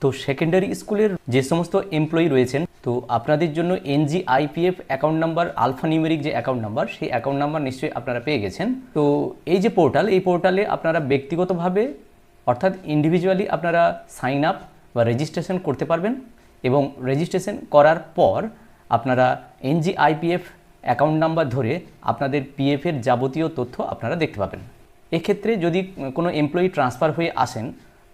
তো সেকেন্ডারি স্কুলের যে সমস্ত এমপ্লয়ি রয়েছেন, তো আপনাদের জন্য NGIPF অ্যাকাউন্ট নাম্বার, আলফানিউমেরিক যে অ্যাকাউন্ট নাম্বার, সেই অ্যাকাউন্ট নাম্বার নিশ্চয়ই আপনারা পেয়ে গেছেন। তো এই যে পোর্টাল, এই পোর্টালে আপনারা ব্যক্তিগতভাবে অর্থাৎ ইন্ডিভিজুয়ালি আপনারা সাইন আপ বা রেজিস্ট্রেশন করতে পারবেন এবং রেজিস্ট্রেশন করার পর আপনারা NGIPF অ্যাকাউন্ট নাম্বার ধরে আপনাদের পিএফের যাবতীয় তথ্য আপনারা দেখতে পাবেন। এক্ষেত্রে যদি কোনো এমপ্লয়ি ট্রান্সফার হয়ে আসেন,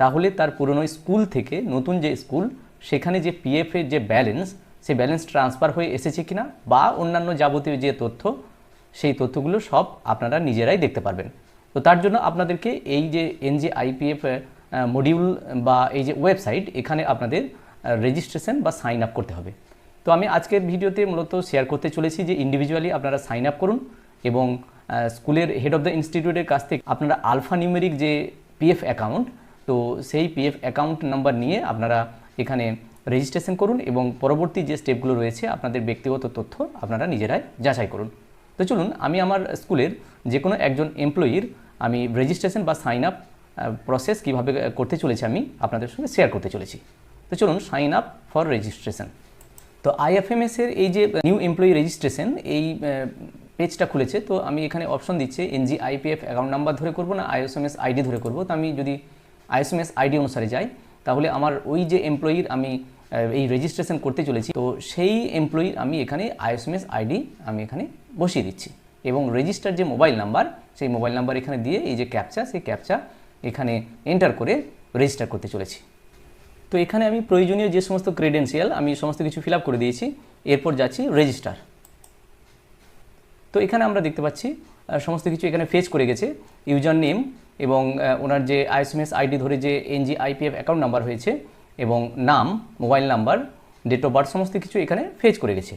তাহলে তার পুরনো স্কুল থেকে নতুন যে স্কুল, সেখানে যে পিএফের যে ব্যালেন্স, সেই ব্যালেন্স ট্রান্সফার হয়ে এসেছে কিনা বা অন্যান্য যাবতীয় যে তথ্য, সেই তথ্যগুলো সব আপনারা নিজেরাই দেখতে পারবেন। তো তার জন্য আপনাদেরকে এই যে NGIPF মডিউল বা এই যে ওয়েবসাইট, এখানে আপনাদের রেজিস্ট্রেশন বা সাইন আপ করতে হবে। তো আমি আজকের ভিডিওতে মূলত শেয়ার করতে চলেছি যে ইন্ডিভিজুয়ালি আপনারা সাইন আপ করুন এবং স্কুলের হেড অফ দ্য ইনস্টিটিউটের কাছ থেকে আপনারা আলফানিউমেরিক যে পিএফ অ্যাকাউন্ট, তো সেই পিএফ অ্যাকাউন্ট নাম্বার নিয়ে আপনারা এখানে রেজিস্ট্রেশন করুন এবং পরবর্তী যে স্টেপগুলো রয়েছে আপনাদের ব্যক্তিগত তথ্য আপনারা নিজেরাই যাচাই করুন। তো চলুন, আমি আমার স্কুলের যে কোনো একজন এমপ্লয়ির আমি রেজিস্ট্রেশন বা সাইন আপ প্রসেস কীভাবে করতে চলেছি আমি আপনাদের সঙ্গে শেয়ার করতে চলেছি। তো চলুন, সাইন আপ ফর রেজিস্ট্রেশন। তো IFMS-এর এই যে নিউ এমপ্লয়ি রেজিস্ট্রেশন, এই পেজটা খুলেছে। তো আমি এখানে অপশন দিচ্ছে NGIPF অ্যাকাউন্ট নাম্বার ধরে করব না ISMS আইডি ধরে করব। তো আমি যদি ISMS আইডি অনুসারে যাই, তাহলে আমার ওই যে এমপ্লয়ির আমি এই রেজিস্ট্রেশন করতে চলেছি, তো সেই এমপ্লয়ির আমি এখানে ISMS আইডি আমি এখানে বসিয়ে দিচ্ছি এবং রেজিস্টার যে মোবাইল নাম্বার, সেই মোবাইল নাম্বার এখানে দিয়ে এই যে ক্যাপচা, সেই ক্যাপচা এখানে এন্টার করে রেজিস্টার করতে চলেছি। তো এখানে আমি প্রয়োজনীয় যে সমস্ত ক্রেডেন্সিয়াল আমি সমস্ত কিছু ফিল আপ করে দিয়েছি। এরপর যাচ্ছি রেজিস্টার। তো এখানে আমরা দেখতে পাচ্ছি সমস্ত কিছু এখানে ফেচ করে গেছে। ইউজার নেম এবং ওনার যে ISMS আইডি ধরে যে NGIPF অ্যাকাউন্ট নাম্বার হয়েছে এবং নাম, mobile number, date of birth, সমস্ত কিছু এখানে ফেচ করে গেছে।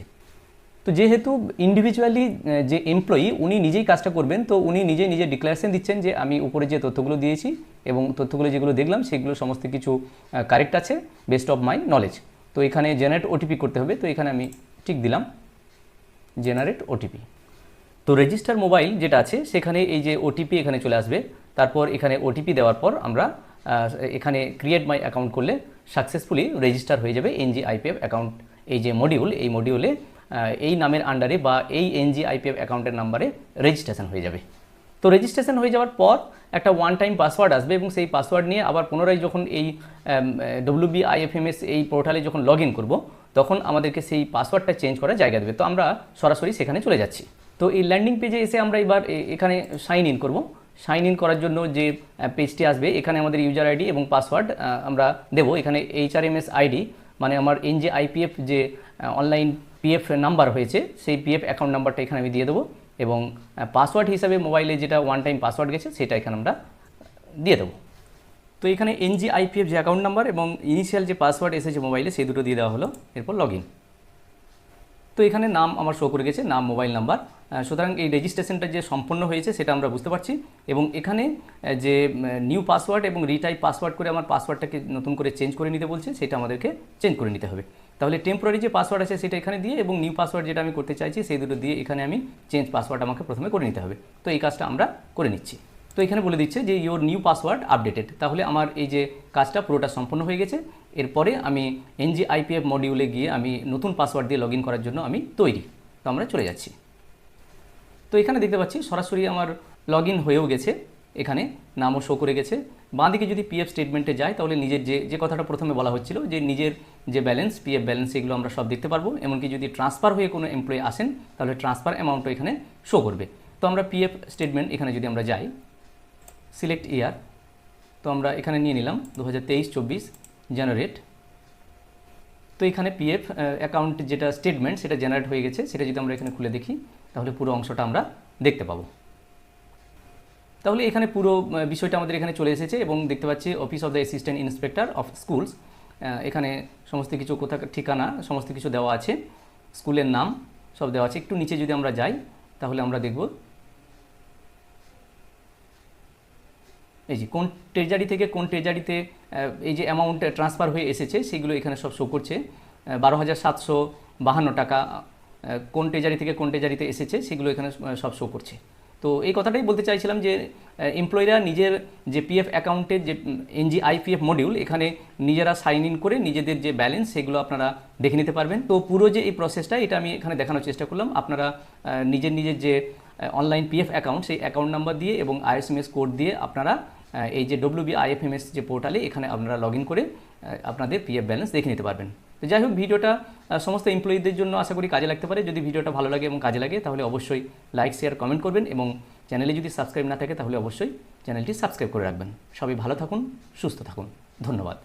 তো যেহেতু ইন্ডিভিজুয়ালি যে এমপ্লয়ি উনি নিজেই কাজটা করবেন, তো উনি নিজে ডিক্লারেশন দিচ্ছেন যে আমি উপরে যে তথ্যগুলো দিয়েছি এবং তথ্যগুলো যেগুলো দেখলাম সেগুলো সমস্ত কিছু কারেক্ট আছে বেস্ট অফ মাই নলেজ। তো এখানে জেনারেট ওটিপি করতে হবে। তো এখানে আমি ঠিক দিলাম জেনারেট ওটিপি। তো রেজিস্টার মোবাইল যেটা আছে সেখানে এই যে ওটিপি এখানে চলে আসবে। তারপর এখানে ওটিপি দেওয়ার পর আমরা এখানে ক্রিয়েট মাই অ্যাকাউন্ট করলে সাকসেসফুলি রেজিস্টার হয়ে যাবে NGIPF অ্যাকাউন্ট। এই যে মডিউল, এই মডিউলে এই নামের আন্ডারে বা এই NGIPF অ্যাকাউন্টের নাম্বারে রেজিস্ট্রেশন হয়ে যাবে। তো রেজিস্ট্রেশন হয়ে যাওয়ার পর একটা ওয়ান টাইম পাসওয়ার্ড আসবে এবং সেই পাসওয়ার্ড নিয়ে আবার পুনরায় যখন এই WBIFMS এই পোর্টালে যখন লগ ইন করবো, তখন আমাদেরকে সেই পাসওয়ার্ডটা চেঞ্জ করার জায়গা দেবে। তো আমরা সরাসরি সেখানে চলে যাচ্ছি। তো এই ল্যান্ডিং পেজে এসে আমরা এবার এখানে সাইন ইন করব। সাইন ইন করার জন্য যে পেজটি আসবে, এখানে আমাদের ইউজার আইডি এবং পাসওয়ার্ড আমরা দেবো। এখানে HRMS আইডি মানে আমার NGIPF যে অনলাইন পিএফ নাম্বার হয়েছে, সেই পিএফ অ্যাকাউন্ট নাম্বারটা এখানে আমি দিয়ে দেবো এবং পাসওয়ার্ড হিসাবে মোবাইলে যেটা ওয়ান টাইম পাসওয়ার্ড গেছে সেটা এখানে আমরা দিয়ে দেবো। তো এখানে NGIPF যে অ্যাকাউন্ট নাম্বার এবং ইনিশিয়াল যে পাসওয়ার্ড এসেছে মোবাইলে, সেই দুটো দিয়ে দেওয়া হলো। এরপর লগ ইন। তো এখানে নাম আমার শো করে গেছে, নাম, মোবাইল নাম্বার। সুতরাং এই রেজিস্ট্রেশনটা যে সম্পন্ন হয়েছে সেটা আমরা বুঝতে পারছি এবং এখানে যে নিউ পাসওয়ার্ড এবং রিটাইপ পাসওয়ার্ড করে আমার পাসওয়ার্ডটাকে নতুন করে চেঞ্জ করে নিতে বলছে, সেটা আমাদেরকে চেঞ্জ করে নিতে হবে। তাহলে টেম্পোরারি যে পাসওয়ার্ড আছে সেটা এখানে দিয়ে এবং নিউ পাসওয়ার্ড যেটা আমি করতে চাইছি সেই দুটো দিয়ে এখানে আমি চেঞ্জ পাসওয়ার্ড আমাকে প্রথমে করে নিতে হবে। তো এই কাজটা আমরা করে নিচ্ছি। তো এখানে বলে দিচ্ছে যে ইওর নিউ পাসওয়ার্ড আপডেটেড। তাহলে আমার এই যে কাজটা পুরোটা সম্পন্ন হয়ে গেছে। এরপরে আমি NGIPF মডিউলে গিয়ে আমি নতুন পাসওয়ার্ড দিয়ে লগ ইন করার জন্য আমি তৈরি। তো আমরা চলে যাচ্ছি। তো এখানে দেখতে পাচ্ছি সরাসরি আমার লগ ইন হয়েও গেছে, এখানে নামও শো করে গেছে। বাঁদিকে যদি পিএফ স্টেটমেন্টে যায়, তাহলে নিজের যে কথাটা প্রথমে বলা হচ্ছিল যে নিজের যে ব্যালেন্স, পিএফ ব্যালেন্স, এগুলো আমরা সব দেখতে পারবো। এমনকি যদি ট্রান্সফার হয়ে কোনো এমপ্লয়ি আসেন, তাহলে ট্রান্সফার অ্যামাউন্টও এখানে শো করবে। তো আমরা পিএফ স্টেটমেন্ট এখানে যদি আমরা যাই, সিলেক্ট ইয়ার, তো আমরা এখানে নিয়ে নিলাম 2023-24 জেনারেট। তো এখানে পিএফ অ্যাকাউন্ট যেটা স্টেটমেন্ট সেটা জেনারেট হয়ে গেছে। সেটা যদি আমরা এখানে খুলে দেখি, তাহলে পুরো অংশটা আমরা দেখতে পাবো। তাহলে এখানে পুরো বিষয়টা আমাদের এখানে চলে এসেছে এবং দেখতে পাচ্ছি office of the assistant inspector of schools. এখানে সমস্ত কিছু কোথা ঠিকানা সমস্ত কিছু দেওয়া আছে, স্কুলের নাম সব দেওয়া আছে। একটু নিচে যদি আমরা যাই, তাহলে আমরা দেখব এই যে কোন ট্রেজারি থেকে কোন ট্রেজারিতে এই যে অ্যামাউন্ট ট্রান্সফার হয়ে এসেছে সেগুলো এখানে সব শো করছে। 12,752 টাকা কোন ট্রেজারি থেকে কোন ট্রেজারিতে এসেছে সেগুলো এখানে সব শো করছে। তো এই কথাটাই বলতে চাইছিলাম যে এমপ্লয়িরা নিজের যে পিএফ অ্যাকাউন্টের যে এনজিআইপিএফ মডিউল এখানে নিজেরা সাইন ইন করে নিজেদের যে ব্যালেন্স সেগুলো আপনারা দেখে নিতে পারবেন। তো পুরো যে এই প্রসেসটা এটা আমি এখানে দেখানোর চেষ্টা করলাম। আপনারা নিজের যে অনলাইন পিএফ অ্যাকাউন্ট সেই অ্যাকাউন্ট নাম্বার দিয়ে এবং আইএসএমএস কোড দিয়ে আপনারা এই যে WBIFMS যে পোর্টালে এখানে আপনারা লগ ইন করে আপনাদের পিএফ ব্যালেন্স দেখে নিতে পারবেন। তো যাই হোক, ভিডিওটা সমস্ত এমপ্লয়িদের জন্য আশা করি কাজে লাগতে পারে। যদি ভিডিওটা ভালো লাগে এবং কাজে লাগে তাহলে অবশ্যই লাইক, শেয়ার, কমেন্ট করবেন এবং চ্যানেলে যদি সাবস্ক্রাইব না থাকে তাহলে অবশ্যই চ্যানেলটি সাবস্ক্রাইব করে রাখবেন। সবাই ভালো থাকুন, সুস্থ থাকুন, ধন্যবাদ।